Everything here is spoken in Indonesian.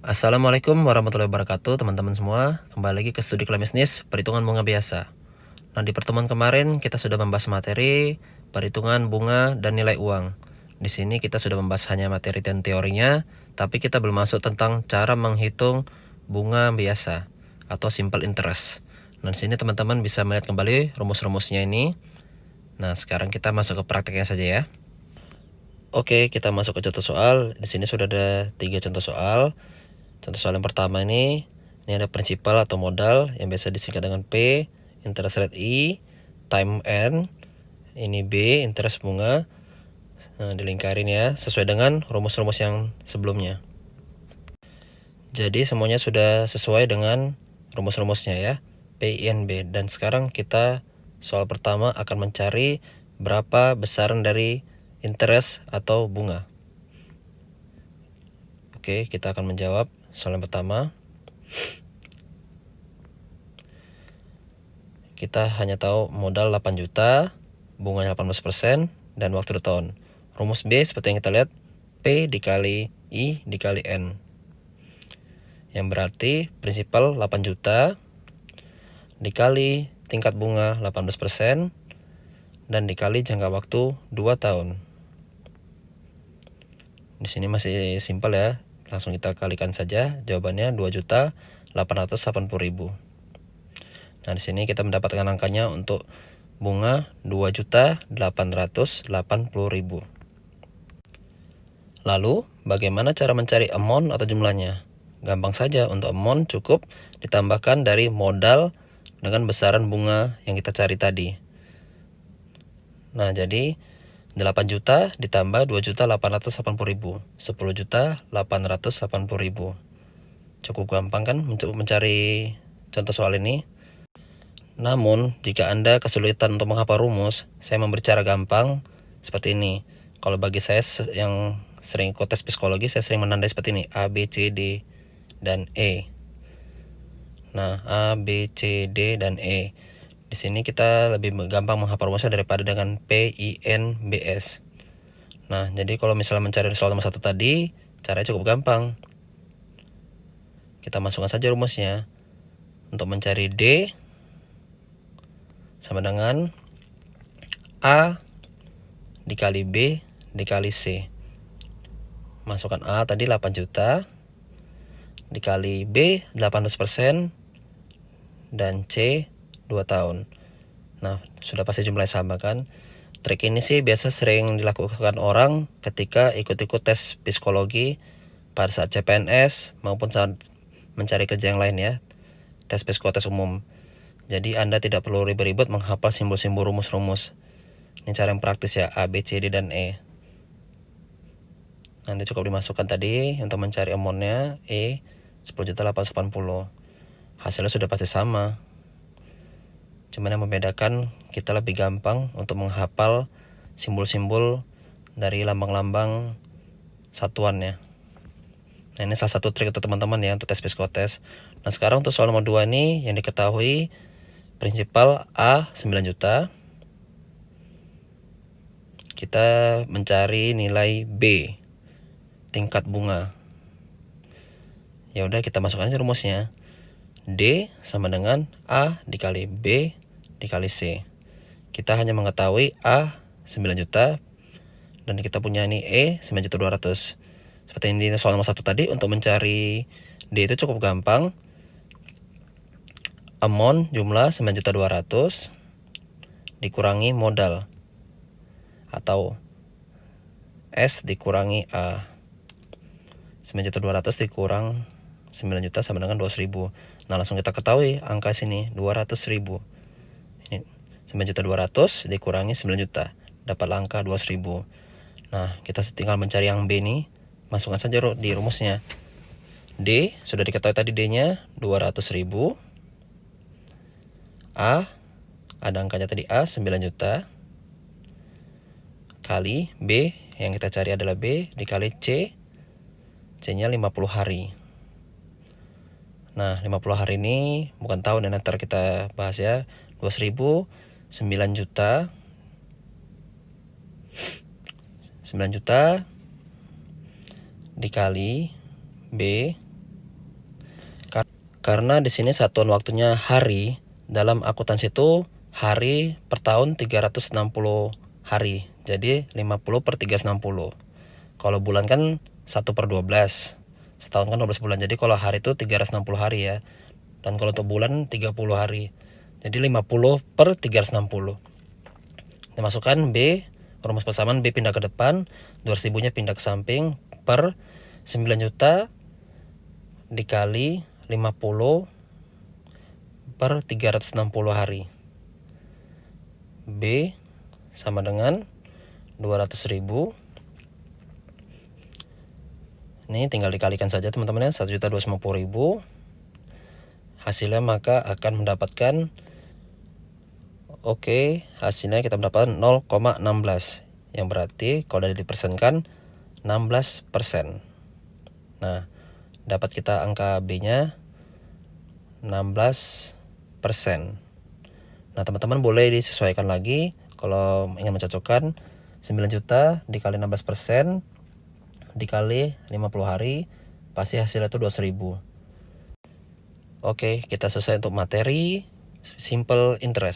Assalamualaikum warahmatullahi wabarakatuh teman-teman semua. Kembali lagi ke studi Bisnis perhitungan bunga biasa. Nah, di pertemuan kemarin kita sudah membahas materi perhitungan bunga dan nilai uang. Di sini kita sudah membahas hanya materi dan teorinya, tapi kita belum masuk tentang cara menghitung bunga biasa atau simple interest. Nah, di sini teman-teman bisa melihat kembali rumus-rumusnya ini. Nah, sekarang kita masuk ke prakteknya saja ya. Oke, kita masuk ke contoh soal. Di sini sudah ada 3 contoh soal. Contoh soal yang pertama ini ada prinsipal atau modal yang biasa disingkat dengan P, interest rate I, time N, ini B, interest bunga. Nah, dilingkarin ya, sesuai dengan rumus-rumus yang sebelumnya. Jadi semuanya sudah sesuai dengan rumus-rumusnya ya, P, I, N, B. Dan sekarang kita soal pertama akan mencari berapa besaran dari interest atau bunga. Oke, kita akan menjawab soal yang pertama. Kita hanya tahu modal 8 juta, bunganya 18%, dan waktu 2 tahun. Rumus B seperti yang kita lihat, P dikali I dikali N. Yang berarti prinsipal 8 juta dikali tingkat bunga 18% dan dikali jangka waktu 2 tahun. Di sini masih simpel ya. Langsung kita kalikan saja. Jawabannya 2.880.000. Nah, di sini kita mendapatkan angkanya untuk bunga 2.880.000. Lalu, bagaimana cara mencari amount atau jumlahnya? Gampang saja, untuk amount cukup ditambahkan dari modal dengan besaran bunga yang kita cari tadi. Nah, jadi 8 juta ditambah 2.880.000, 10.880.000. Cukup gampang kan untuk mencari contoh soal ini? Namun, jika Anda kesulitan untuk menghafal rumus, saya memberi cara gampang seperti ini. Kalau bagi saya yang sering ikut tes psikologi, saya sering menandai seperti ini, A, B, C, D, dan E. Nah, A, B, C, D, dan E. Di sini kita lebih gampang menghafal rumusnya daripada dengan P, I, N, B, S. Nah, jadi kalau misalnya mencari soal nomor 1 tadi, caranya cukup gampang. Kita masukkan saja rumusnya. Untuk mencari D, sama dengan A dikali B dikali C. Masukkan A tadi 8 juta, dikali B 18%, dan C 2 tahun. Nah, sudah pasti jumlahnya sama kan? Trik ini sih biasa sering dilakukan orang ketika ikut-ikut tes psikologi pada saat CPNS maupun saat mencari kerja yang lain ya, tes psikotes umum. Jadi Anda tidak perlu ribet-ribet menghafal simbol-simbol rumus-rumus. Ini cara yang praktis ya, A, B, C, D, dan E. Nanti cukup dimasukkan tadi untuk mencari amountnya E 10.880. Hasilnya sudah pasti sama. Cuman yang membedakan kita lebih gampang untuk menghafal simbol-simbol dari lambang-lambang satuannya. Nah, ini salah satu trik untuk teman-teman ya untuk tes psikotes. Nah, sekarang untuk soal nomor 2 ini yang diketahui prinsipal A 9 juta. Kita mencari nilai B, tingkat bunga. Ya udah, kita masukkan aja rumusnya. D sama dengan A dikali B dikali C. Kita hanya mengetahui A 9 juta dan kita punya ini E 9.200.000. Seperti ini soal nomor 1 tadi, untuk mencari D itu cukup gampang. Amount jumlah 9.200.000 dikurangi modal atau S dikurangi A. 9.200.000 dikurang 9 juta sama dengan 200.000. Nah, langsung kita ketahui angka sini 200.000. Ini 9.200.000 dikurangi 9 juta, dapat angka 200.000. Nah, kita tinggal mencari yang B nih. Masukkan saja di rumusnya. D sudah diketahui tadi, D-nya 200.000. A, ada angkanya tadi A 9 juta. Kali B, yang kita cari adalah B, dikali C. C-nya 50 hari. Nah, 50 hari ini bukan tahun, dan nanti kita bahas ya. 200.000, 9 juta. 9 juta dikali B Karena di sini satuan waktunya hari, dalam akuntansi itu hari per tahun 360 hari. Jadi 50 per 360. Kalau bulan kan 1 per 12. Setahun kan 12 bulan. Jadi kalau hari itu 360 hari ya. Dan kalau untuk bulan 30 hari. Jadi 50 per 360. Kita masukkan B, rumus persamaan B pindah ke depan, 200.000-nya pindah ke samping, per 9 juta dikali 50 per 360 hari. B sama dengan 200.000. Ini tinggal dikalikan saja teman-teman ya, 1.250.000. Hasilnya maka akan mendapatkan, oke, hasilnya kita mendapatkan 0,16. Yang berarti kalau dipersenkan 16%. Nah, dapat kita angka B-nya 16%. Nah, teman-teman boleh disesuaikan lagi kalau ingin mencocokkan 9 juta dikali 16% dikali 50 hari, pasti hasilnya itu 200.000. Oke, kita selesai untuk materi simple interest.